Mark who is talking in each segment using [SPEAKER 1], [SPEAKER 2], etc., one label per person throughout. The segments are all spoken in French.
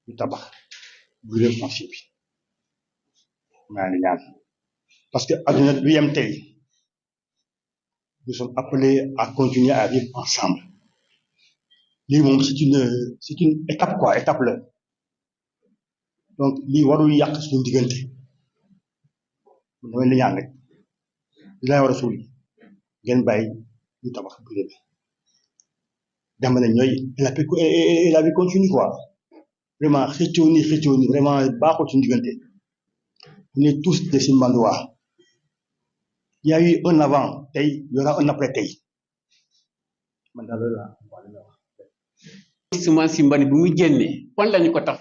[SPEAKER 1] ñu tabax bureau foncier bi maa ngi ñaan parce que adduna du yem tey nous sommes appelés à continuer à vivre ensemble lii moom c'est une étape quoi étape la donc lii warul yàq suñu diggante damay la ñaan rek dinaa war a suul ngeen bàyyi ñu tabax bureau bi dama ne ñooy la vie continue quoi vraiment xëccoo ni vraiment baaxul suñu diggante on est tous des Simbandois il y a eu un avant tey il y aura un après tey man daal loolu laa wax.
[SPEAKER 2] Suma Simbani bu muy génnee fan lañu ko taf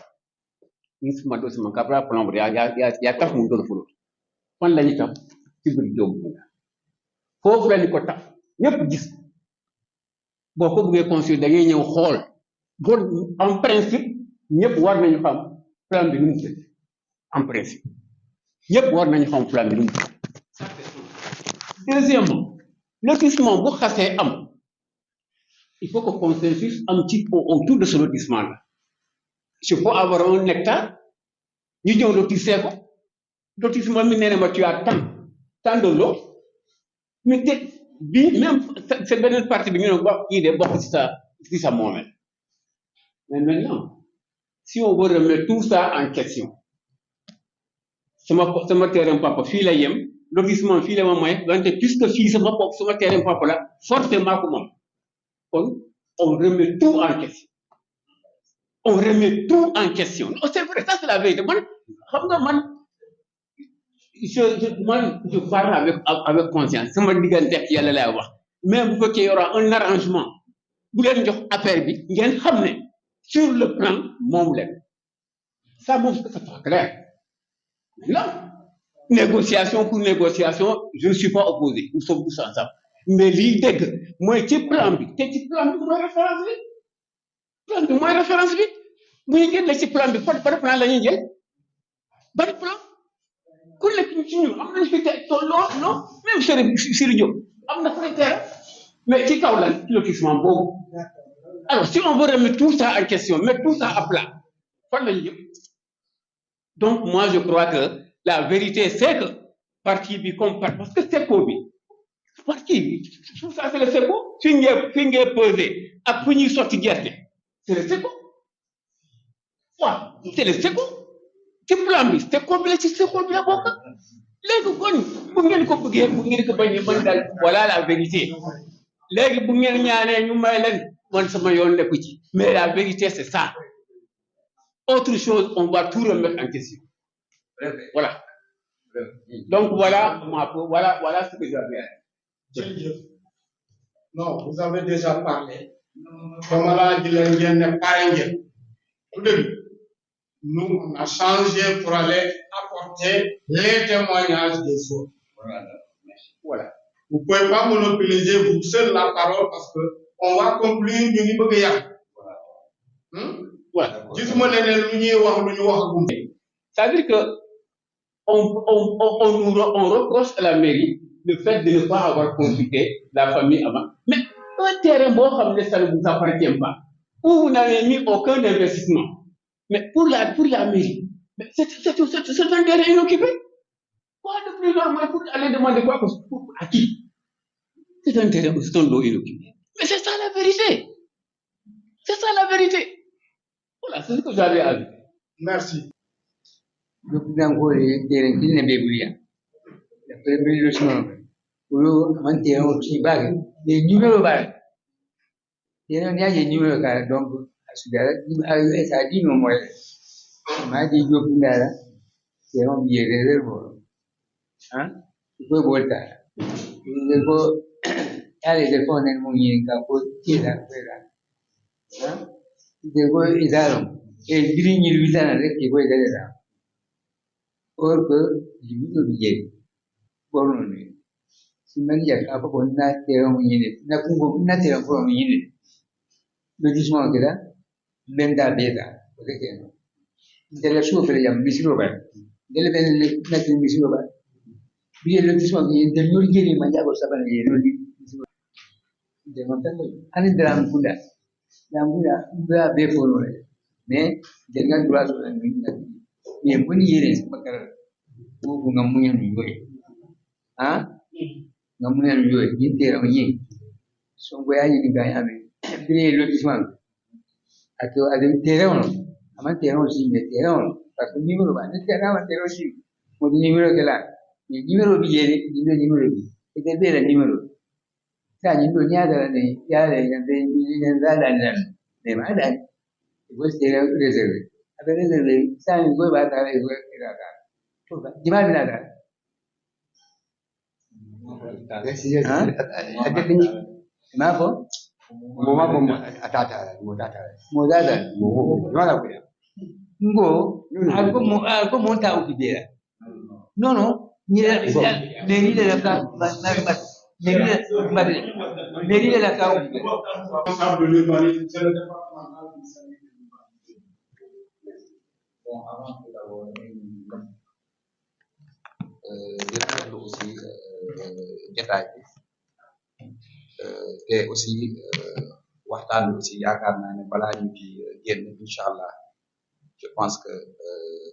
[SPEAKER 2] ni suma do suma kabra plombre ya taf mu doon fulu fan lañu taf ci biir jóob foofu lañu ko taf ñëpp gis boo ko bëggee construire da ngay ñëw xool bon en principe ñëpp war nañu xam plan bi nu mu tëdd en principe ñëpp war nañu xam plan bi nu mu tëdd. Deuxièmement lotissement bu xasee am il faut que consensus am ci autour de ce lotissement là je peux avoir un hectare ñu ñëw lotisser ko lotissement mi nee na ma tu as tant de lot mais te bi même c'est beneen partie bi ñu ne wax kii de bokk ci sa moomeel mais maintenant si on veut remettre tout ça en question sama terrain papa fii la yem lotissement fii la ma may wante puisque fii sama terrain papa la forcément ko moom kon on remet tout en question on remet tout en question non c'est vrai ça c'est la vérité man xam nga man je parle avec conscience sama diggante ak yàlla lay wax mais bu fekkee y aura un arrangement bu leen jox affaire bi ngeen xam ne sur le plan moom leen ça moom c'est pas clair non négociation pour négociation je ne suis pas opposé nous sommes tous ensemble mais lii dégg mooy ci plan bi te ci plan bi mooy référence bi bu ñu génne ci plan bi ban plan la ñuy jël ban plan ku nekk ci ñun am nañu fi tolloo non même Serigne Diop am na fa terrain mais ci kaw la lotissement boobu alors si on veut remettre tout ça en question mettre tout ça à plat fan la ñu jëm donc moi je crois que la vérité c'est que parti bi comme parce que SECO bi parti bi tout ça c'est le SECO fi ngeen peser ak fu ñuy sotti gerte c'est le SECO waaw c'est le SECO ci plan bi SECO bi la ci SECO bi la bokk léegi kon bu ngeen ko bëggee bu ngeen ko bañee man daal voilà la vérité léegi bu ngeen ñaanee ñu may leen man sama yoon nekku ci mais la vérité c'est ça autre chose on va tout remettre en question voilà donc voilà ce que j'avais à dire.
[SPEAKER 3] Non, vous avez déjà parlé. Comme là, nous, on a changé pour aller apporter les témoignages des autres. Voilà. Vous ne pouvez pas monopoliser vous seul la parole parce que on va conclure du niveau de
[SPEAKER 2] Voilà.
[SPEAKER 3] C'est-à-dire
[SPEAKER 2] que on reproche à la mairie le fait de ne pas avoir consulté la famille avant. Mais un terrain bon, ça ne vous appartient pas. Où vous n'avez mis aucun investissement. Mais pour la mairie, c'est un terrain inoccupé. Quoi de plus normal pour aller demander quoi à qui? C'est un terrain, c'est un lot inoccupé. Mais c'est ça la vérité. C'est ça la vérité. Voilà, c'est ce que j'avais à dire.
[SPEAKER 3] Merci.
[SPEAKER 4] Le plan pour les terrains qui ne bébulia. La première leçon, pour un terrain aussi bas, les numéros bas. Il y a des numéros car donc, ça dit non, moi. Ma dit, je peux là, c'est un billet réservé. Hein? Tu peux voir ça. Il faut aller téléphoner mon yin, pour tirer la fera. Hein? Il faut y aller. Et grigner le visage avec qui peut y aller là. Or que, je veux billet. Bon, si mani ya apa pun na terang ini, na kumbu na terang kurang ini. Logissement que là, benda beda, peut-être que non. De la souffle ya misiroba, de la benda na tu misiroba. Bien logissement qui est de l'origine les manja ko saban ye loli. De montagne, ani dram kuda, bra be foro. mais jangan dua soalan ini ni pun yere sebakar bu ngamunya ni ah ngamunya ni tera ni so gue aja ni gaya ni beli lu semua atau ada tera ono aman tera sih tera ono tapi ni baru banyak tera aman tera sih mau ni baru kelar ni baru biji ni baru biji itu tera ni baru saya ni dunia ada ni ya ada yang ada ni mana gue tera reserve ada reserve saya gue baca gue kira kan gimana ada ada ni kenapa modal gimana punya aku mau tahu dia no ni de la kau
[SPEAKER 3] Responsable de l'urbanisme, c'est le départemental du Sénégal.
[SPEAKER 5] Bon, avant tout d'abord, je aussi jotaay bi te aussi waxtaan bi aussi yaakaar naa ne balaa ñu ci génn incha allah je pense que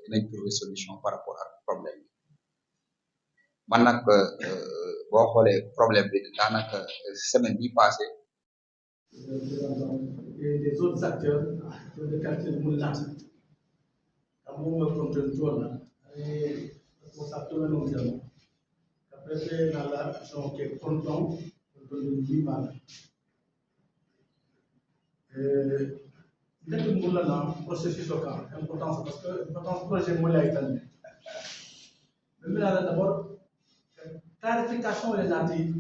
[SPEAKER 5] dinañ trouver solution par rapport ak problème bi man nag boo xoolee problème bi daanaka semaine bi passée
[SPEAKER 6] et des autres acteurs de quartier de Moulin. Comme on me contrôle, responsable de l'environnement. Après, dans la région qui est content, de l'Iman. Le Moulin, processus local, importance parce que l'importance du projet Moulin est telle. Mais là, d'abord, clarification des natives,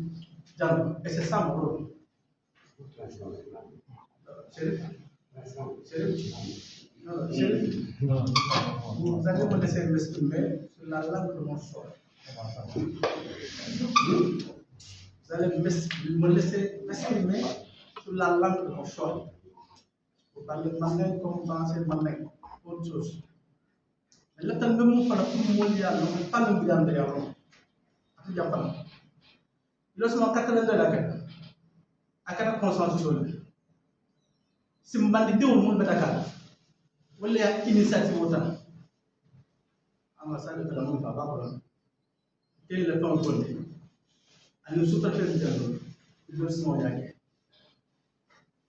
[SPEAKER 6] et c'est ça mon rôle. Chérif, vous allez me laisser m'exprimer sur la langue de mon choix. Vous allez me laisser m'exprimer sur la langue de mon choix. Vous parlez mandin comme français mandin, autre chose. Mais là, tant que vous faites tout le monde, pas le bien de l'avant. Lorsqu'on a 80 de la guerre, à 4 consensus. Si je suis dit au Dakar, il y a une initiative autant. Ambassade de la Monde va pas. Quel est le temps de donner? À nous sous-traiter du dialogue. Nous sommes là.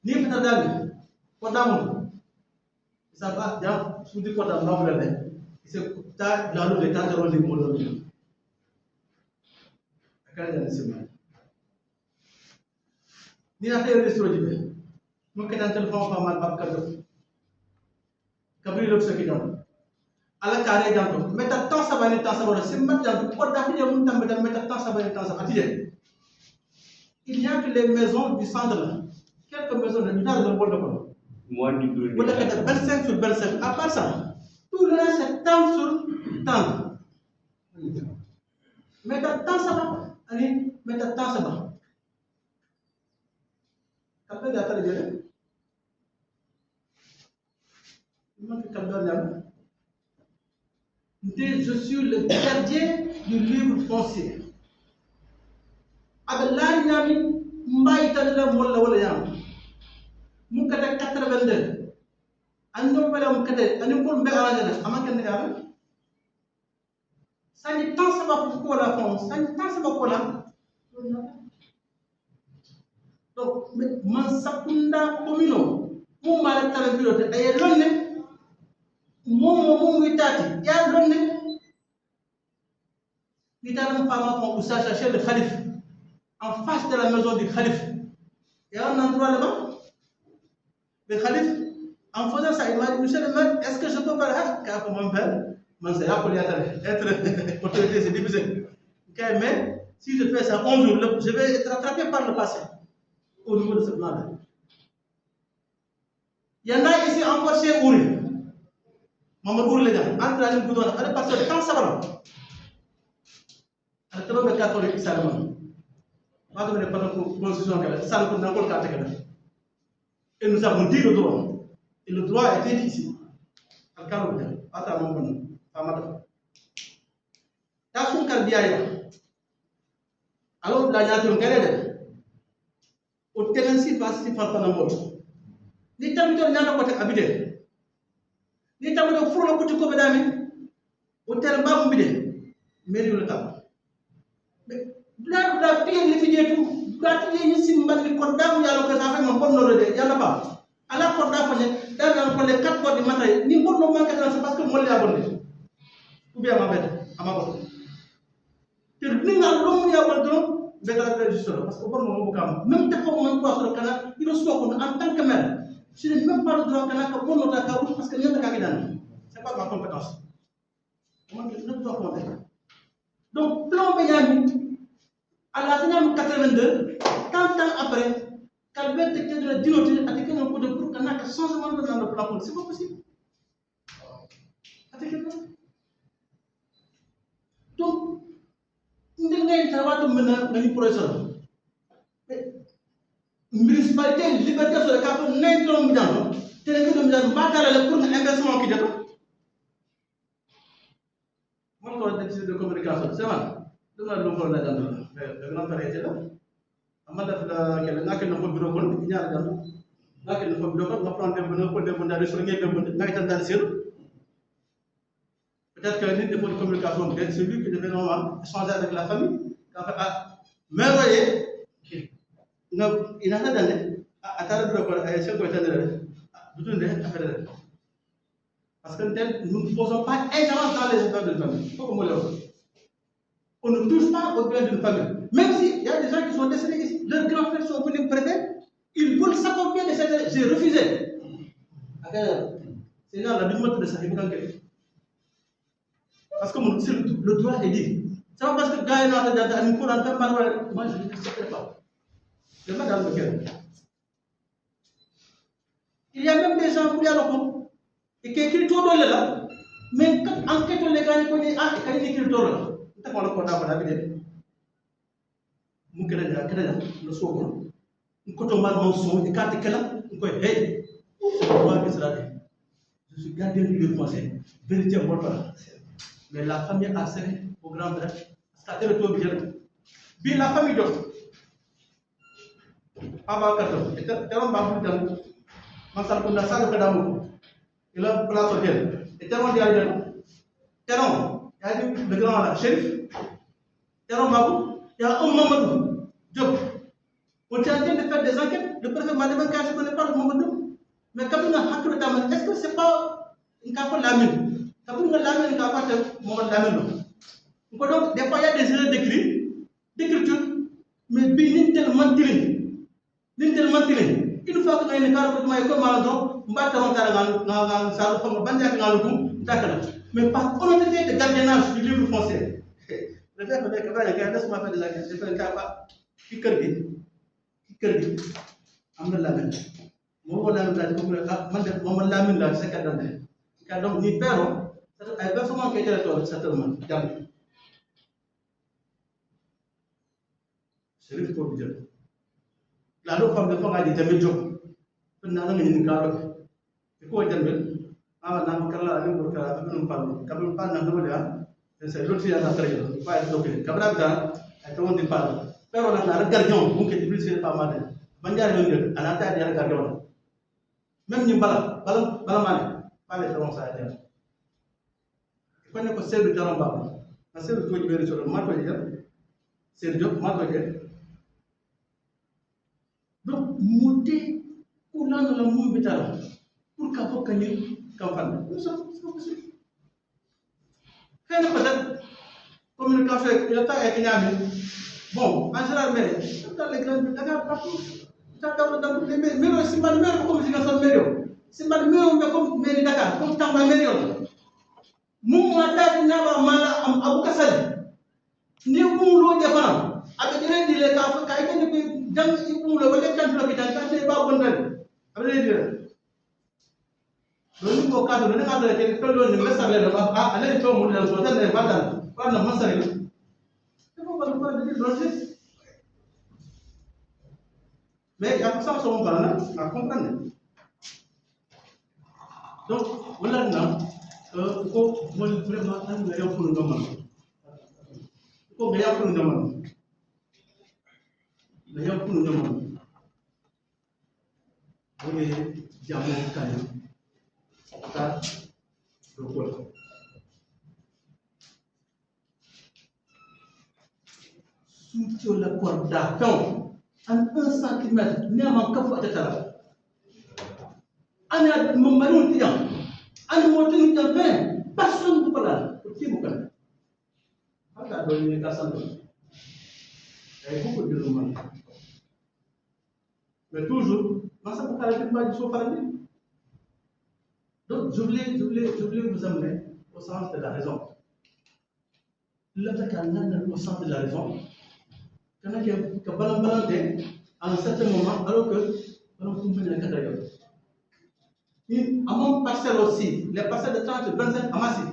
[SPEAKER 6] Ni peut-être d'aller. Quoi d'amour? Ça va, bien, sous des quoi d'amour, c'est dans le détail de l'ordre moderne. À quelle année c'est mal? Ni la théorie sur le diable. Nous qui avons téléphone pas mal pas cadeau. Kabri lok se kidam. Ala carré janto. Mais tant ça va temps ça va. C'est maintenant pour d'affiner mon temps mais tant ça va temps ça va. Il n'y a que les maisons du centre là. Quelques maisons de l'État de Bordeaux quoi. Moi du tout. Vous avez 25 sur 25. À part ça, tout le reste c'est temps sur temps. Mais tant ça va. Allez, mais tant ça va. Après d'attendre le je suis le gardien du livre foncier. Avec l'année, Maïtana Mola Wolayam. Moukata 82. Andon Pala Moukata, Andon Béarana, Amakan. Ça n'est pas ça va pour la France, ça n'est pas ça va pour la. Donc, Mansakunda Comino, mon malade pilote, et l'onne. Mon itati, il y a l'onne. L'État n'a pas où ça chercher le Khalif, en face de la maison du Khalif. Il y a un endroit là-bas. Le Khalif, en faisant ça, il m'a dit, monsieur le maire, est-ce que je peux parler? Car pour mon père, c'est être autorité, c'est difficile. Mais si je fais ça 11 jours, je vais être rattrapé par le passé au niveau de ce plan-là. Il y en a ici encore chez Ouri. Mamadou les gars, entre les boutons, allez passer le temps ça va. Allez trouver le catholique seulement. Pas de ne pas pour position que ça ne peut n'importe quel cas. Et nous avons dit le droit. Et le droit a été dit ici. Al Karouba, pas mon bon, pas madame. T'as son carbiaïa. Alors la nature qu'elle au tenancy facile par la mort. Ni tamito nyana ko habité. ni tamu do fulo ko ko be dami hotel babu bi de meri lu tam la tiye ni fi jetu la tiye ni simba ni ko dam yalla ko sa fa mo bonno de yalla ba ala ko da fa ne da na ko le kat ko di matay ni bonno man ka tan parce que mo le abonné ou bien ma bête ama ko te ni nga lo mu ya bonno beta de juste parce que bonno mo kam même te ko man ko so kana il so ko en tant que maire je n'ai même pas le droit que bonno da ka parce que ñata ka gidan c'est pas ma compétence moi je ne dois pas faire donc plan Benyami à la fin 82 30 ans après Calvert était de la diloter avec un coup de pour qu'on a que changement dans le plan c'est pas possible donc nous avons travaillé maintenant dans le professeur municipalité liberté sur le cap n'est pas milliard télé que nous avons battu le pour investissement qui est de communication c'est vrai dama lo ko la dal da na pare ci la amada fa kala nak na ko bureau kon ñaar dal nak na ko bureau ko prendre bu ko dem dal sur ngey dem nak tan dal sir peut-être que nit de communication c'est celui qui devait normalement échanger avec la famille mais voyez il a dal atara bureau ko ay se ko tan du tunde affaire parce que nous ne faisons pas ingérence dans les affaires de famille. On ne touche pas aux biens d'une famille. Même s'il y a des gens qui sont décédés ici, leurs grands frères sont venus me prêter, ils veulent s'accompagner de cette. J'ai refusé. C'est là la demande de ça. Parce que le droit est dit. C'est pas parce que le gars est dans une cour en train de parler. Moi, je ne l'accepte pas. Je ne vais pas dans le cœur. Il y a même des gens qui ont et qui écrit tout dans là, mais quand enquête on les gagne, on dit ah, il écrit tout là. Tu vois le code à la vidéo. Nous créons le second. Nous comptons mal mon son, et quand tu es là, nous disons hey, c'est moi qui sera là. Je suis gardien du conseil, véritablement pas. Mais la famille a serré au grand frère, parce que tu es bien. Bien la famille d'où? Avant 14, et tu as un bambou dans Masal Kunda Sal Kadamu. Il a place au ciel. Et Teron dit à lui, Teron, il a dit le grand chef, Teron Babou, il y a un Mamadou, Diop. On est en train de faire des enquêtes. Le préfet m'a demandé je ne connais pas le Mamadou. Mais quand on a hacké le taman, est-ce que ce n'est pas une café lamine? Quand on a lamine, une café de lamine. Donc, des fois, il y a des erreurs d'écriture, mais il y a tellement de une fois que nous avons fait comme Maldo, nous avons mais par honnêteté de gardiennage du livre français. Le fait que nous avons fait des enquêtes, c'est un cas qui crée. Amna lamin. Mo lamin la ko man def mo lamin la c'est cadre. Car donc ni père, ay versement qui était là certainement. Jam. Chérif ko bi jël. La do fam dafa ngali jamé jox. Fenna la ngi ni karo. Ko jamé ama na kala ni ko kala abun pal. Kabul pal na do ya. C'est l'autre ya ta très. Pas être bloqué. Kabra bita ay to on dit pas. Pero na gardien bu ke di c'est pas mal. Banjar yon à la taille de la gardien. Même ni bala mané. Pas les gens ça dire. Quand on sait le jaramba. Na c'est le tout de sur le marque dire. C'est le job marque dire. Donc monter pour là dans le monde vital pour qu'a faut gagner campagne. Nous sommes possible. Peut-être communication il a pas été bon, en général, mais dans les grandes villes, partout, dans les mairies, c'est pas le maire comme si on mairie. C'est pas le maire comme mairie Dakar, comme Tamba mairie. Nous, on a dit n'a mal à Boukassali. Ni vous l'eau de femme. Avec les délais, quand il y a des gens qui vous le voyez quand vous l'habitez, quand c'est pas bon. Avec les délais. Donc, au cas où on a des gens qui ne savent pas, allez, tout le monde le voit, n'est pas dans. Pas dans ma salle. Mais il y a ça sur mon plan à comprendre. Donc, voilà, il faut vraiment un meilleur pour le moment. Il faut meilleur pour le moment. Meilleur pour le moment. Vous voyez, il y a mon caillou. le pôle. Sur le corps d'accord, en 1 centimètre, n'est pas encore fait de ana maroon ti jam ana mo tin jam ben personne du pala qui vous connaît haka do ni ka san ay beaucoup de romans mais toujours dans ça pour caractère pas du sofa donc je voulais vous amener au sens de la raison l'attaque au sens de la raison quand il y a que balan à un certain moment alors que on peut mener la carrière. À mon parcelle aussi, les parcelles de 30 et 25 à Massy,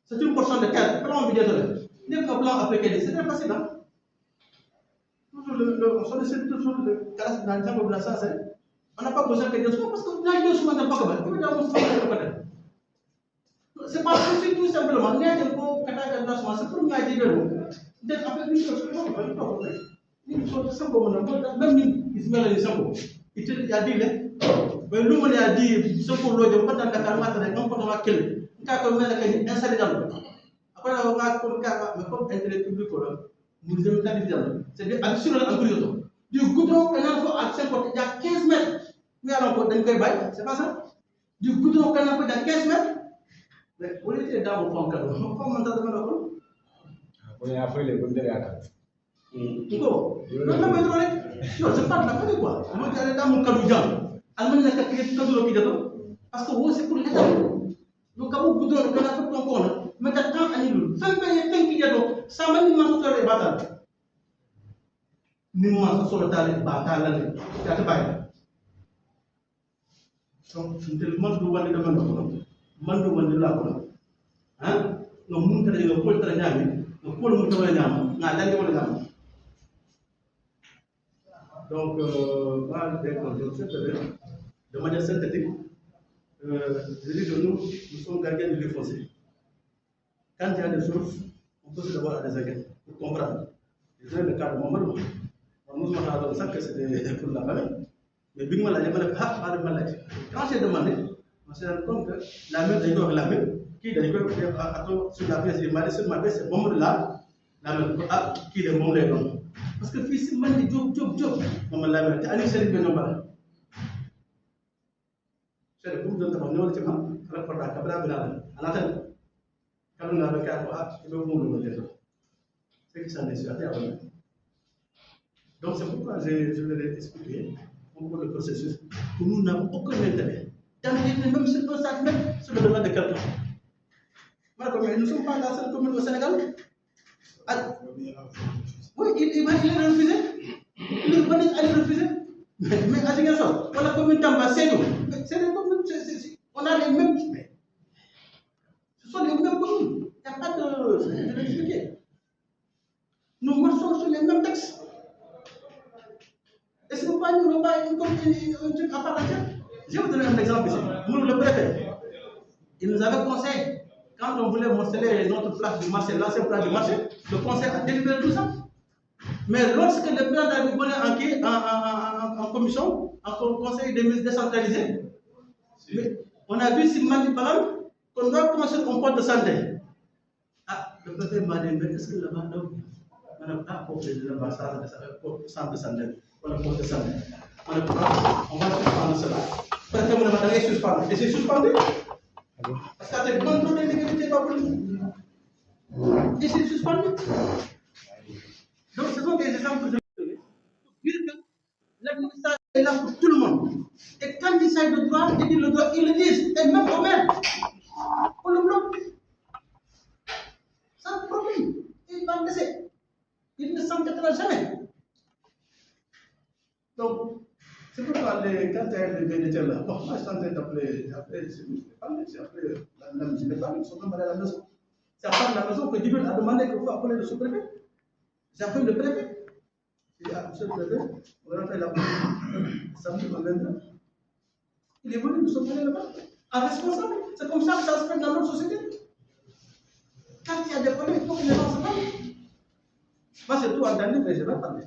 [SPEAKER 6] c'est une portion de terre, plan budget de l'heure. N'est pas plan appliqué, c'est très facile. Hein? Toujours on sollicite toujours le cas dans le temps de la science. On n'a pas besoin de quelque chose parce que là, il y a souvent pas comme ça. C'est pas possible tout simplement. Il y a des beaux catastrophes, c'est pour m'aider de l'eau. D'être après une chose, une chose simplement, même il se met à l'ensemble. Il a dit, mais nous, on a dit, ce qu'on doit dire, pas dans la calmate, non pas dans la quelle. Car comme elle est installée dans le. Après, on va comme intérêt public, nous devons faire des gens. C'est-à-dire, absolument en plus, du goudron, on a fait il y a 15 mètres. Mais alors, c'est pas ça? Du goudron, on a fait il y a 15 mètres. Mais on était dans le fond, comment on t'a demandé?
[SPEAKER 7] On a fait les bonnes derrière.
[SPEAKER 6] Non, je parle de la quoi. On va aller dans mon cadou. Almanya na kakiri kaduro kidato parce que wo c'est pour l'état donc kabu goudron kana fa ton kona mais ta temps anilul fembe ye tenki kidato sama ni ma sotale batal ni ma sotale batal ya ta bay donc ndel man do wande dama ko man do wande la ko hein no mun tare yo ko tare nyami no ko mun tare nyama na dal ko nyama donc moi de manière synthétique je dis que nous sommes gardiens de l'île foncière. Quand il y a des choses, on peut se devoir à des enquêtes pour comprendre. Je donne le cas de Mamadou. Nous avons dit que c'était pour la famille. Mais Big Mal a dit que quand j'ai demandé, on s'est rendu compte que la même est la même. Qui d'ailleurs sur la pièce, il m'a dit sur ma pièce, c'est Mamadou là, la même qui est Mamadou là. Parce que fils, man di job Mamadou la même. Allez, c'est le bien c'est le groupe de travail qui m'a rapporté à Cabra Bilal. À la fin, quand on a le cas, il veut vous le dire. C'est qui s'en est sur la terre. Donc, c'est pourquoi je vais expliquer un peu le processus où nous n'avons aucun intérêt. Même sur un sac, même sur le domaine de quelqu'un. Nous ne sommes pas la seule commune au Sénégal. Oui, il va refuser. Il va aller refuser. Mais à quelque chose, on a commune d'Amba, c'est nous. C'est des communes, on a les mêmes. Ce sont les mêmes communes. Il n'y a pas de. Je vais expliquer. Nous marchons sur les mêmes textes. Est-ce que vous pas nous pas un truc à part entière? Je vais vous donner un exemple ici. Nous, le préfet, il nous avait conseillé, quand on voulait morceler notre place du marché, l'ancienne place du marché, le conseil a délibéré tout ça. Mais lorsque le plan d'Arabie en commission, en conseil des ministres décentralisés, on a vu si Mandi Baram qu'on doit commencer un poste de santé. Ah, le préfet m'a dit, mais est-ce que là-bas, on n'a pas pour l'ambassade de centre de santé, pour le poste de santé. On va suspendre cela. Le préfet m'a dit, suspendre. Et c'est suspendu. Parce qu'il y a des contrôles de l'égalité pas pour nous. Et c'est suspendu. Donc, ce sont des exemples que je vais pour dire que l'administration est là pour tout le monde. Et quand ils savent le droit, ils disent le droit, ils le disent. Et même au maire, on le bloque. Sans problème. Il va le laisser. Il ne s'inquiétera jamais. Donc, c'est pourquoi quand il y a des bénéficiaires là, bon, moi je suis en train d'appeler, j'ai appelé la municipalité, ils sont même allés à la maison. C'est à part de la maison que Djibril a demandé qu'il faut appeler le sous-préfet. J'appelle le préfet. Il dit, monsieur le préfet, on va faire la samedi ou lundi. Il est venu, nous sommes allés là-bas. En responsable. C'est comme ça que ça se fait dans notre société. Quand il y a des problèmes, il faut que les gens se parlent. Moi, c'est tout en dernier, mais je vais parler.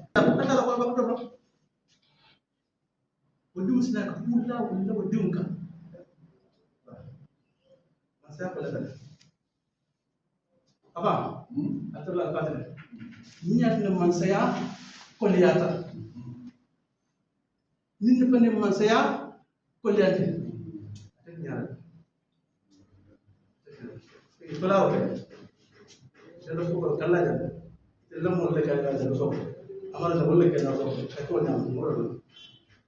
[SPEAKER 6] saya boleh tadi. Apa? Atau lah apa tadi? Niat teman saya kuliah. Ni teman saya kuliah. Itulah okey. Saya lupa kalau aja. Dalam mulai kerja saya lupa. Amal saya mulai kerja lupa. Aku nak murah.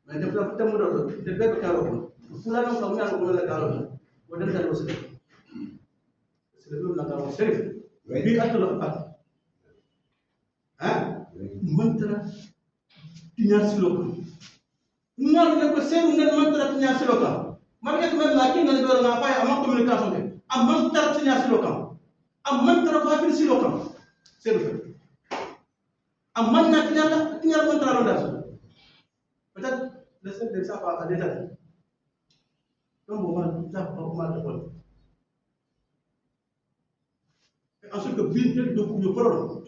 [SPEAKER 6] Macam apa kita murah tu? Kita kalau pulang kami aku mulai kalau. Wadah saya lupa. Sebelum nak kalau serif. Bi atul apa? Mantra tinyar silokan. Ngal nak bersih dengan mantra tinyar silokan. Mereka tu memang lagi nak berorang apa ya? Amak komunikasi ni. Mantra tinyar silokan. Mantra apa silokan? Serif. Aman nak tinyar mantra rodas. Betul? Lesson dari siapa? Ada tadi. Kamu bukan siapa? Bukan. Ensuite, le business de coup de parole.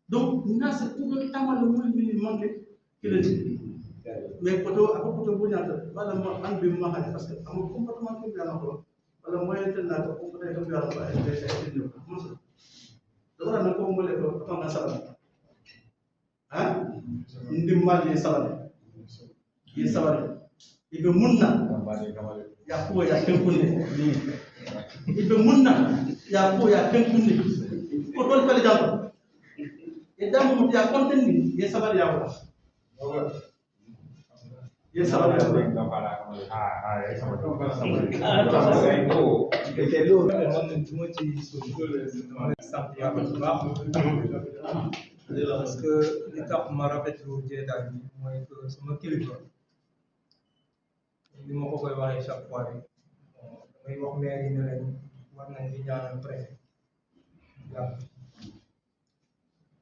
[SPEAKER 6] Donc, nous avons tout le temps le moins minimum que le dit. Mais quand on a beaucoup de bonheur, voilà, moi, un peu moins parce que mon comportement qui est bien encore. Voilà, moi, je suis là, pour comprendre que je vais aller. Donc, on a comme moi, le temps ça. Hein? Une demande de ça. Il est ça. Il veut munna. Ya ko ya tenkunde. Il veut munna. Ya ko ya tenkunde. Ko tol pale jam. E dam mo ya kontendi ye sabar ya ko. Ye sabar ya ko.
[SPEAKER 7] Ya sabar.
[SPEAKER 8] Parce que l'étape ma rafetlu jeetaay bi mooy que sama kilifa li ma ko koy waxee chaque fois rek damay wax maire yi ne leen war nañ di ñaanal préfet waaw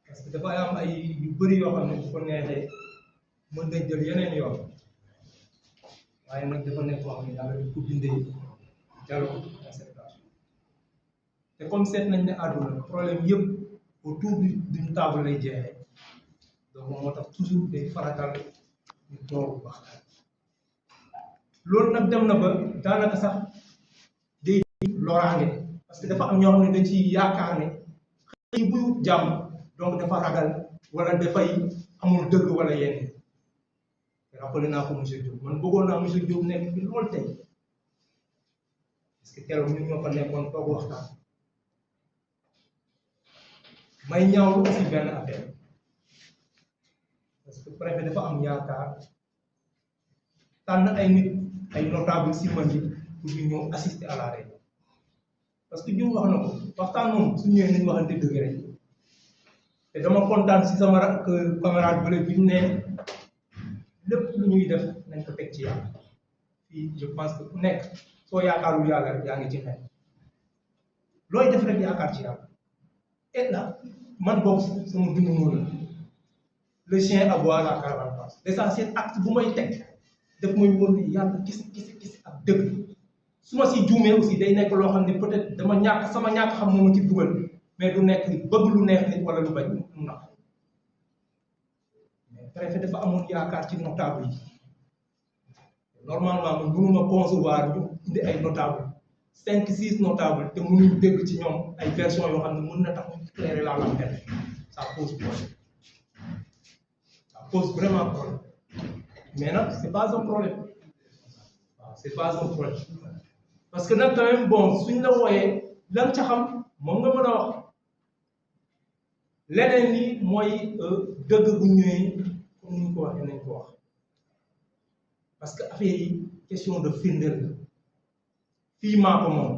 [SPEAKER 8] parce que dafay am ay yu bëri yoo xam ne bu ko neexee mën nañ jël yeneen yoon waaye nag dafa nekk koo xam ne yàlla dañ ko bindee dialogue concertation te comme seet nañ ne àdduna problème yëpp autour d'une table lay jeexee donc moo tax toujours day faratal ñu toog waxtaan loolu nag dem na ba daanaka sax day loraange parce que dafa am ñoo xam ne dañ ci yaakaar ne xëy buy wut jàmm donc dafa ragal wala dafay amul dëgg wala yenn rappelé naa ko monsieur Diop man bëggoon naa monsieur Diop nekk fi loolu tey parce que keroog ñun ñoo fa nekkoon toog waxtaan may ñaawlu aussi benn affaire parce que préfet dafa am yaakaar tànn ay nit ay notable simandi pour ñu ñëw assister à la réunion parce que ñu wax na ko waxtaan moom su ñëwee nañu waxante dëgg rek te dama kontaan si sama camarade bële bi ñu ne lépp lu ñuy def nañ ko teg ci yàlla fii je pense que ku nekk soo yaakaarul yàlla rek yaa ngi ci xel looy def rek yaakaar ci yàlla et là man bokk sama dund noonu le chien aboie la caravane passe l'essentiel acte bu may teg daf may wóor ne yàlla kese ak dëgg su ma si juumee aussi day nekk loo xam ne peut-être dama ñàkk sama ñàkk xam moo ma ci dugal mais du nekk bëgg lu neex nit wala lu bañ mu nax mais préfet dafa amoon yaakaar ci notable yi normalement man mënuma concevoir ñu indi ay notable 5-6 notables te mënuñ dégg ci ñoom ay version yoo xam ne mën na tax ñu éclairer la lanterne ça pose problème ça pose vraiment problème mais nag c'est pas un problème waaw c'est pas un problème parce que nag quand même bon suñ la wooyee lan ca xam moom nga mën a wax leneen li mooy dëgg bu ñëwee comme ni ñu ko waxee nañ ko wax parce que affaire yi question de firndeel la fii maa ko moom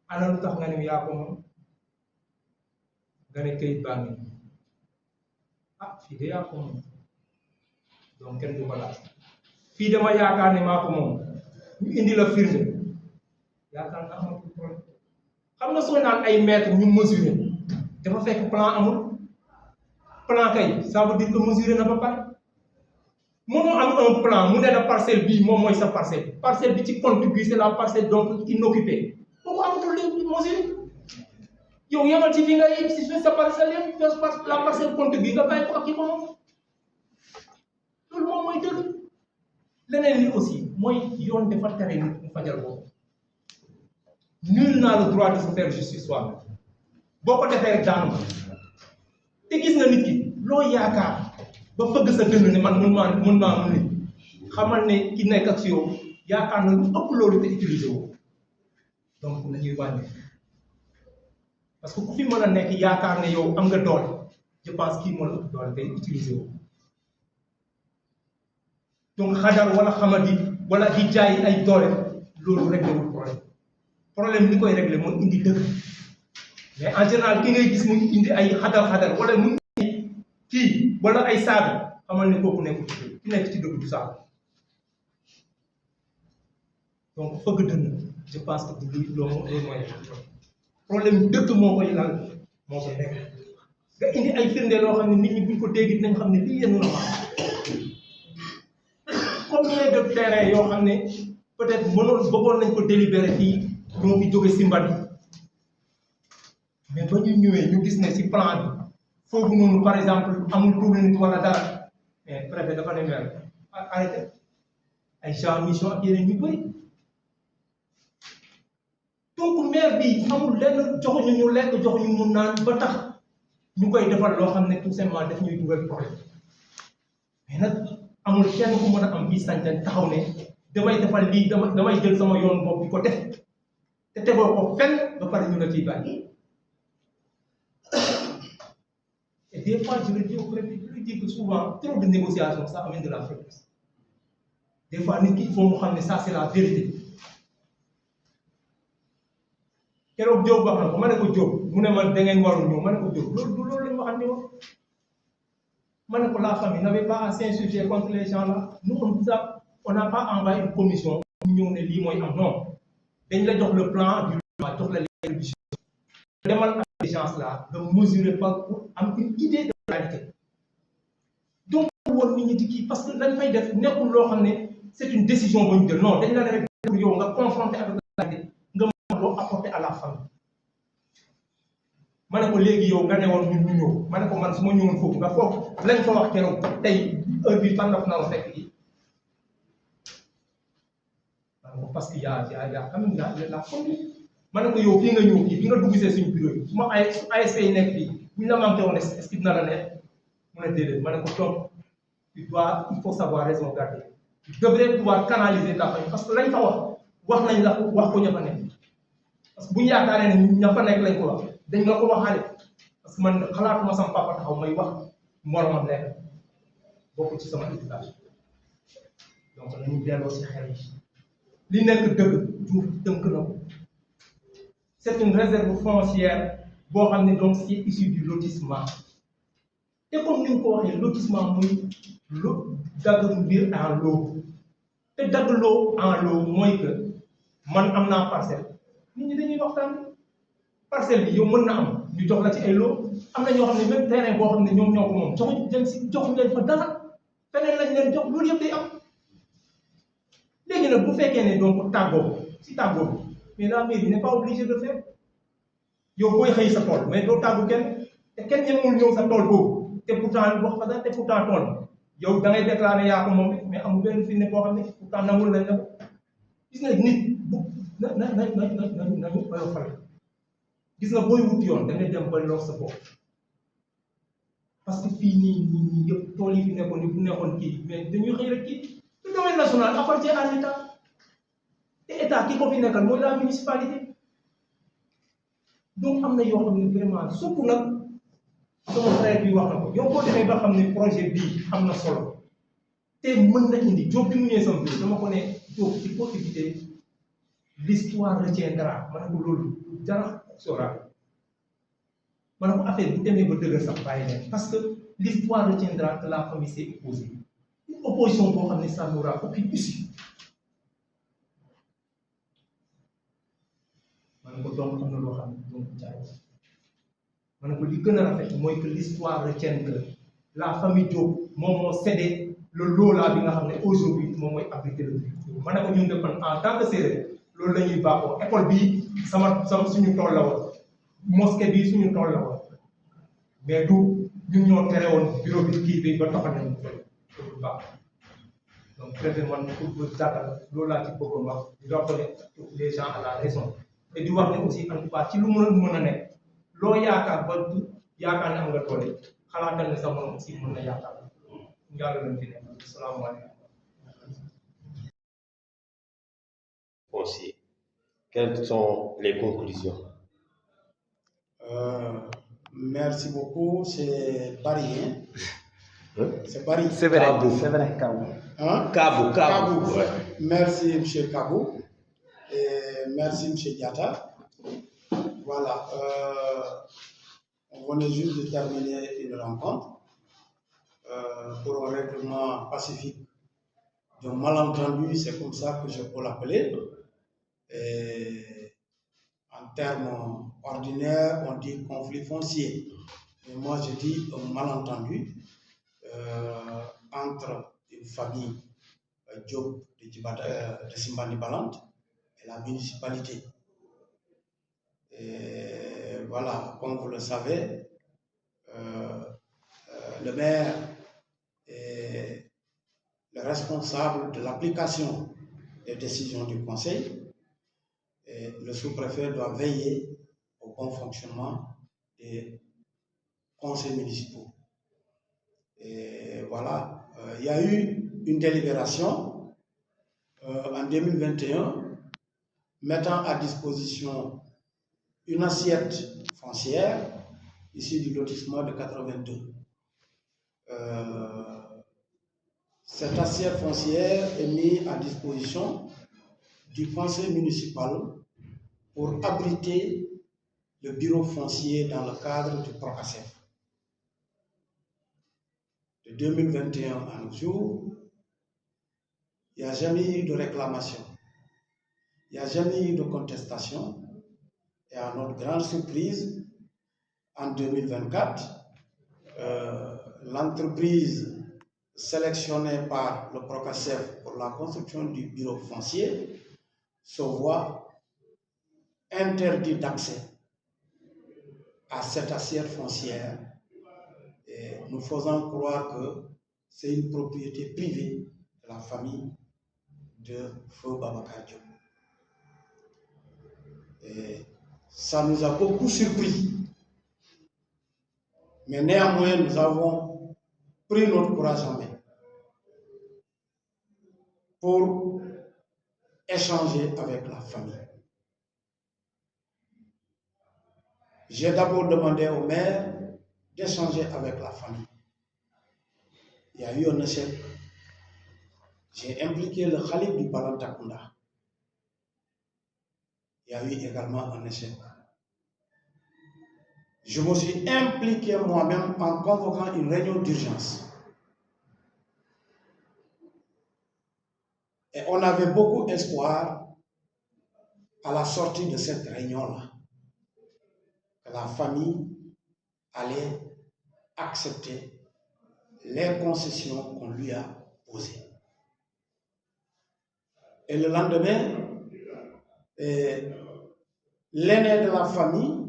[SPEAKER 8] ana lu tax nga ne yaa ko moom nga ne kayit baa ngi ah fii de yaa ko moom donc kenn du ko laaj fii dama yaakaar ne maa ko moom ñu indi la firnde yaakaar naa amatul problème xam nga soo naan ay mètres ñu mesurer dafa fekk plan amul plan kay ça veut dire que mesurer na ba pare mënoo am un plan mu ne la parcelle bii moom mooy sa parcelle bi ci compte bi c'est la parcelle donc inoccupée boobu amatul li mesurer yow yemal ci fi nga yem si sa parcelle yëpp la parcelle compte bi nga bàyyi ko ak ki ko moom loolu moom mooy dëgg leneen li aussi mooy yoon dafa tere nit mu fajal boobu nul n'a le droit de se faire justice soi-même boo ko defee rek daanu ma te gis nga nit ki loo yaakaar ba fëgg sa dënn ne man mën naa nit xamal ne ki nekk ak si yow yaakaar na lu ëpp loolu te utiliser woo donc nañuy wàññi parce que ku fi mën a nekk yaakaar ne yow am nga doole je pense kii moo la ëpp doole day utiliser woo donc xadar wala xamadi wala di jaay ay doole loolu réglé wul problème li koy réglé mooy indi dëgg mais en général ki ngay gis mu indi ay xadar wala mu kii wala ay saaga xamal ne kooku nekk ci dëgg ki nekk ci dëgg du saaga donc fëgg dënn je pense que du loolu mooy problème dëgg moo koy lal moo koy nekk nga indi ay firnde loo xam ne nit ñi buñ ko dégg dinañ xam ne lii yéen a wax combien de terrain yoo xam ne peut-être bëggoon nañ ko délibéré fii ñoo fi jóge si mbali mais ba ñu ñëwee ñu gis ne si plan bi foofu noonu par exemple amul double nit wala dara mais préfet dafa ne mel arrêté ay genre mission ak yeneen ñu bëri donc maire bi amul lenn joxuñu ñu lekk joxuñu mu naan ba tax ñu koy defal loo xam ne tout simplement daf ñuy dugal problème mais nag amul kenn ku mën a am bii sañ-sañ taxaw ne damay defal lii damay jël sama yoon bopp di ko def te tegoo ko fenn ba pare ñu la ciy bàyyi et des fois je le dis au préfet je le dis que souvent trop de négociations ça amène de la faiblesse des fois nit ki il faut mu xam ne ça c'est la vérité keroog Diop wax na ko ma ne ko Diop mu ne ma da ngeen warul ñëw ma ne ko Diop loolu du loolu la ñu waxante woon ma ne ko la famille n'avait pas à s'insurger contre les gens là nous on n'a pas envoyé une commission ñu ñëw ne lii mooy am non dañ la jox le plan du lotissement jox la les demal ak les gens là nga mesurer pas pour am une idée de réalité donc woon nit ñi di kii parce que lañ fay def nekkul loo xam ne c'est une décision ba ñu jël non dañ la ne rek pour yow nga confronter avec la réalité nga mën loo apporter à la famille ma ne ko léegi yow nga ne woon ñun ñu ñëw ma ne ko man su ma ñëwoon foofu nga foofu lañ fa wax keroog tey heure bi fan la fekk yi parce que y a quand même la commune ma ne ko yow fii nga ñëw fii bi nga dugg see suñu bureau yi su ma ASP yi nekk fii bu ñu la manqué woon est-ce que dina la neex mu ne déedéet ma ne ko toog il faut savoir raison garder tu devrais pouvoir canaliser ta famille parce que lañ fa wax nañ la wax ko ña fa nekk parce que bu ñu yaakaaree ne ña fa nekk lañ ko wax dañ la ko waxaale parce que man xalaatuma sama papa taxaw may wax moromam nekk bokk ci sama éducation donc nañu delloo si xel yi li nekk dëgg Diouf tënk na ko c'est une réserve foncière boo xam ne donc c'est issu du lotissement te comme ni nga ko waxee lotissement muy dagg mbir en lot te dagg loo en lot mooy que man am naa parcelle nit ñi dañuy waxtaan parcelle bi yow mën na am ñu jox la ci ay lot am na ñoo xam ne même terrain boo xam ne ñoom ñoo ko moom joxuñu leen fa dara feneen lañ leen jox loolu yëpp day am léegi nag bu fekkee ne donc tàggoo mais la mairie n'est pas obligée de faire yow booy xëy sa tool mais doo tàggu kenn te kenn ñemewul ñëw sa tool boobu te pourtant wax fa dara te pourtant tool yow da ngay déclarer yaa ko moom mais amul benn fi ne boo xam ne pourtant nangul lañ la ko gis nga nit bu nañu oyofal gis nga booy wut yoon da ngay dem ba lor sa bopp parce que fii nii yëpp tool yi fi nekkoon ni bu nekkoon kii mais dañuy xëy rek kii le domaine national appartient à l'État te état ki ko fi nekkal mooy la municipalité donc am na yoo xam ne vraiment surtout nag sama frère bi wax na ko yow boo demee ba xam ne projet bii am na solo te mën na indi Diop bi mu ñëwee sama biir dama ko ne Diop il faut éviter l'histoire retiendra ma ne ko loolu dara sóoraale ma ne ko affaire bu demee ba dëgër sax bàyyi leen parce que l'histoire retiendra que la famille s'est opposée une opposition boo xam ne ça n'aura aucune issue ma ne ko donc am na loo xam ne donc jaay ma ne ko li gën a rafet mooy que l'histoire retienne que la famille Diop moom moo cédé le lot là bi nga xam ne aujourd'hui moom mooy abriter le truc ma ne ko ñun de en tant que séeréer loolu la ñuy baaxoo école bii sama suñu tool la woon mosquée bii suñu tool la woon mais du ñun ñoo tere woon bureau bi kii bi ba taxal nañu ko du baax donc préfet man pour gàttal loolu laa ci bëggoon wax di rappeler les gens à la raison et di wax ne aussi en tout cas ci lu mën a nekk loo yaakaar ba yaakaar ne am nga doole xalaatal ne sa morom aussi mën na yaakaar njaalu leen fi nekk salaamaaleykum.
[SPEAKER 7] Aussi, quelles sont les conclusions?
[SPEAKER 9] Merci beaucoup, c'est Barry.
[SPEAKER 7] Hein?
[SPEAKER 9] C'est Barry.
[SPEAKER 2] C'est vrai,
[SPEAKER 7] Kabou.
[SPEAKER 2] c'est vrai, Kabou.
[SPEAKER 9] Hein?
[SPEAKER 7] Kabou. Ouais.
[SPEAKER 9] Merci, M. Kabou. Et merci, M. Diatta. Voilà. On venait juste de terminer une rencontre pour un règlement pacifique d'un malentendu, c'est comme ça que je peux l'appeler. Et en termes ordinaires, on dit conflit foncier. Mais moi, je dis un malentendu entre une famille Diop de Simbandi Balante et la municipalité. Et voilà, comme vous le savez, le maire est le responsable de l'application des décisions du conseil. Et le sous-préfet doit veiller au bon fonctionnement des conseils municipaux. Et voilà, il y a eu une délibération en 2021 mettant à disposition une assiette foncière issue du lotissement de 82. Cette assiette foncière est mise à disposition du conseil municipal pour abriter le bureau foncier dans le cadre du PROCASEF. De 2021 à nos jours, il n'y a jamais eu de réclamation, il n'y a jamais eu de contestation. Et à notre grande surprise, en 2024, l'entreprise sélectionnée par le PROCASEF pour la construction du bureau foncier se voit interdit d'accès à cette assiette foncière, et nous faisant croire que c'est une propriété privée de la famille de Feu Babacar Diop. Et ça nous a beaucoup surpris. Mais néanmoins, nous avons pris notre courage en main pour échanger avec la famille. J'ai d'abord demandé au maire d'échanger avec la famille. Il y a eu un échec. J'ai impliqué le Khalif du Balantakunda. Il y a eu également un échec. Je me suis impliqué moi-même en convoquant une réunion d'urgence. Et on avait beaucoup espoir à la sortie de cette réunion-là, que la famille allait accepter les concessions qu'on lui a posées. Et le lendemain, l'aîné de la famille,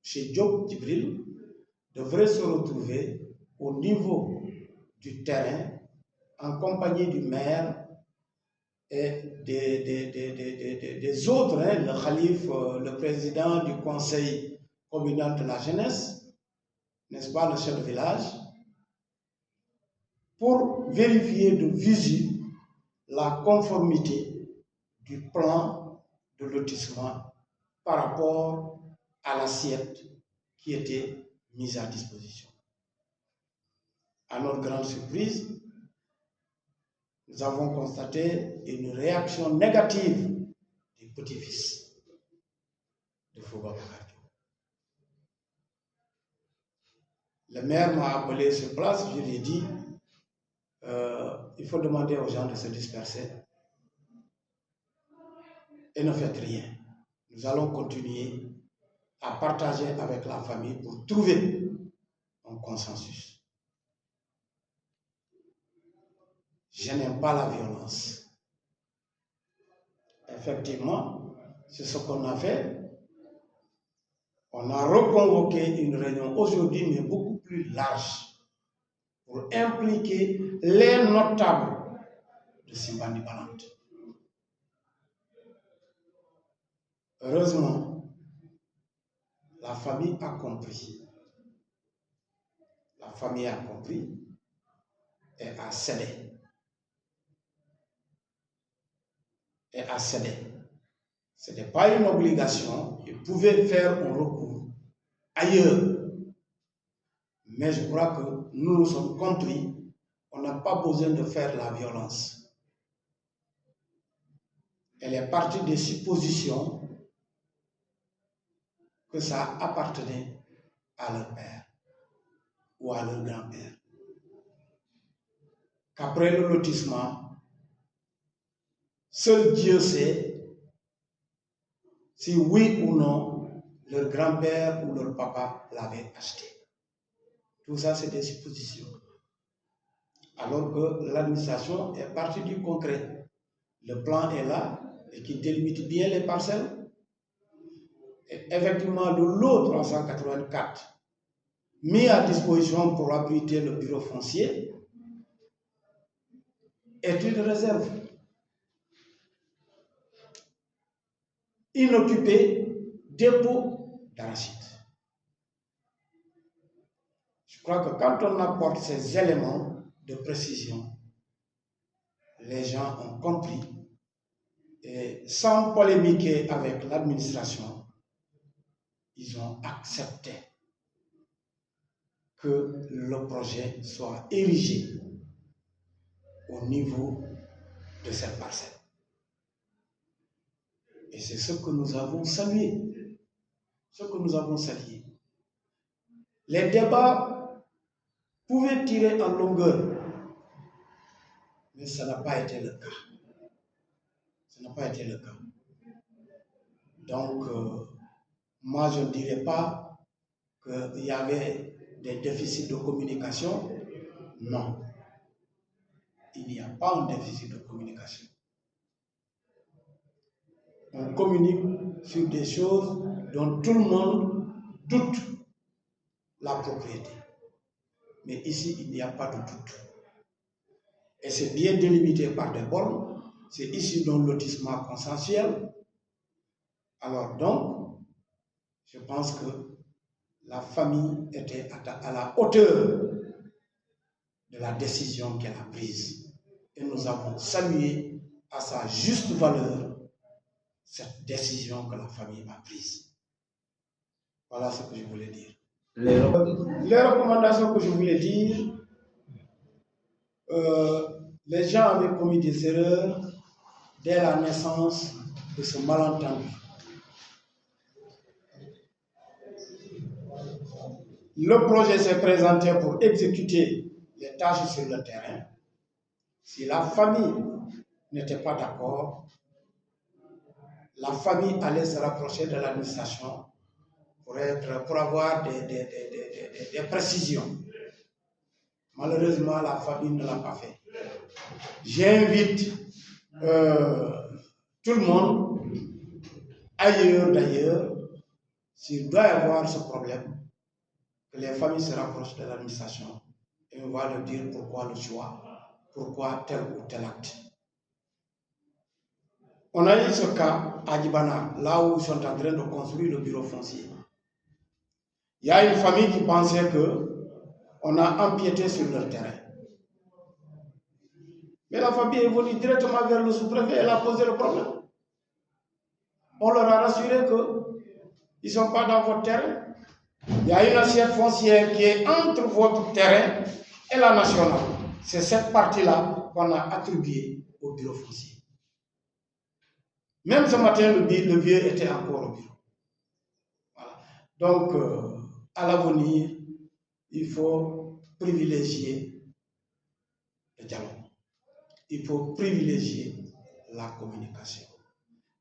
[SPEAKER 9] chez Diop Djibril, devrait se retrouver au niveau du terrain en compagnie du maire et des autres, hein, le Khalif, le président du conseil communal de la jeunesse, n'est-ce pas, le chef de village, pour vérifier de visu la conformité du plan de lotissement par rapport à l'assiette qui était mise à disposition. À notre grande surprise, nous avons constaté une réaction négative du petit-fils de Feu Babacar Diop. Le maire m'a appelé sur place, je lui ai dit il faut demander aux gens de se disperser et ne faites rien. Nous allons continuer à partager avec la famille pour trouver un consensus. Je n'aime pas la violence. Effectivement, c'est ce qu'on a fait. On a reconvoqué une réunion aujourd'hui, mais beaucoup plus large, pour impliquer les notables de Simbandi Balante. Heureusement, famille a compris. La famille a compris et a cédé. Et a cédé. Ce n'était pas une obligation. Ils pouvaient faire un recours ailleurs. Mais je crois que nous nous sommes compris. On n'a pas besoin de faire la violence. Elle est partie des suppositions que ça appartenait à leur père ou à leur grand-père. Qu'après le lotissement, seul Dieu sait si oui ou non leur grand-père ou leur papa l'avaient acheté. Tout ça, c'est des suppositions. Alors que l'administration est partie du concret. Le plan est là et qui délimite bien les parcelles. Et effectivement, le lot 384 mis à disposition pour abriter le bureau foncier est une réserve inoccupée, dépôt d'arachide. Je crois que quand on apporte ces éléments de précision, les gens ont compris et sans polémiquer avec l'administration, ils ont accepté que le projet soit érigé au niveau de cette parcelle. Et c'est ce que nous avons salué. Ce que nous avons salué. Les débats pouvaient tirer en longueur, mais ça n'a pas été le cas. Ça n'a pas été le cas. Donc, moi, je ne dirais pas qu'il y avait des déficits de communication. Non. Il n'y a pas un déficit de communication. On communique sur des choses dont tout le monde doute la propriété. Mais ici, il n'y a pas de doute. Et c'est bien délimité par des bornes. C'est ici dans le lotissement consensuel. Alors donc, je pense que la famille était à la hauteur de la décision qu'elle a prise. Et nous avons salué à sa juste valeur cette décision que la famille a prise. Voilà ce que je voulais dire. Les recommandations que je voulais dire, les gens avaient commis des erreurs dès la naissance de ce malentendu. Le projet s'est présenté pour exécuter les tâches sur le terrain. Si la famille n'était pas d'accord, la famille allait se rapprocher de l'administration pour avoir des précisions. Malheureusement, la famille ne l'a pas fait. J'invite tout le monde, ailleurs d'ailleurs, s'il doit y avoir ce problème, que les familles se rapprochent de l'administration et on va leur dire pourquoi le choix, pourquoi tel ou tel acte. On a eu ce cas à Djibana, là où ils sont en train de construire le bureau foncier. Il y a une famille qui pensait qu'on a empiété sur leur terrain. Mais la famille est venue directement vers le sous-préfet et elle a posé le problème. On leur a rassuré qu'ils ne sont pas dans votre terrain. Il y a une assiette foncière qui est entre votre terrain et la nationale. C'est cette partie-là qu'on a attribuée au bureau foncier. Même ce matin, le vieux était encore au bureau. Voilà. Donc, à l'avenir, il faut privilégier le dialogue. Il faut privilégier la communication.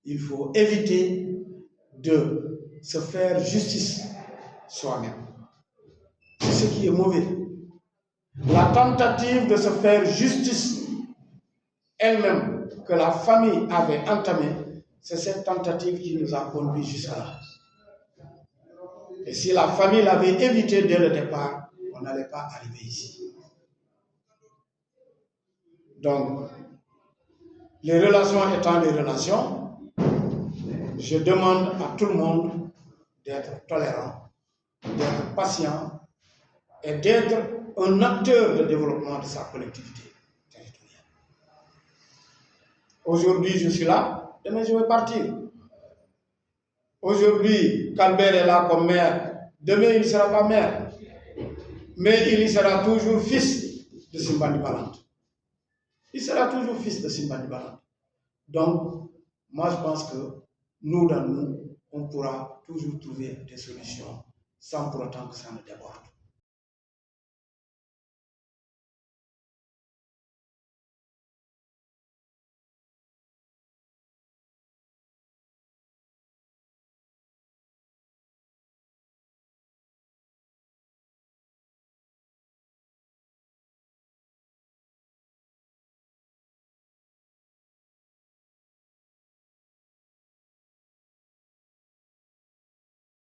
[SPEAKER 9] Il faut éviter de se faire justice soi-même. C'est ce qui est mauvais. La tentative de se faire justice elle-même que la famille avait entamée, c'est cette tentative qui nous a conduit jusqu'à là. Et si la famille l'avait évité dès le départ, on n'allait pas arriver ici. Donc, les relations étant des relations, je demande à tout le monde d'être tolérant d'être patient et d'être un acteur de développement de sa collectivité territoriale. Aujourd'hui, je suis là, demain je vais partir. Aujourd'hui, Calbert est là comme maire, demain il ne sera pas maire, mais il y sera toujours fils de Simbandi Balante. Il sera toujours fils de Simbandi Balante. Donc, moi je pense que nous, dans nous, on pourra toujours trouver des solutions sans pour autant que ça ne déborde.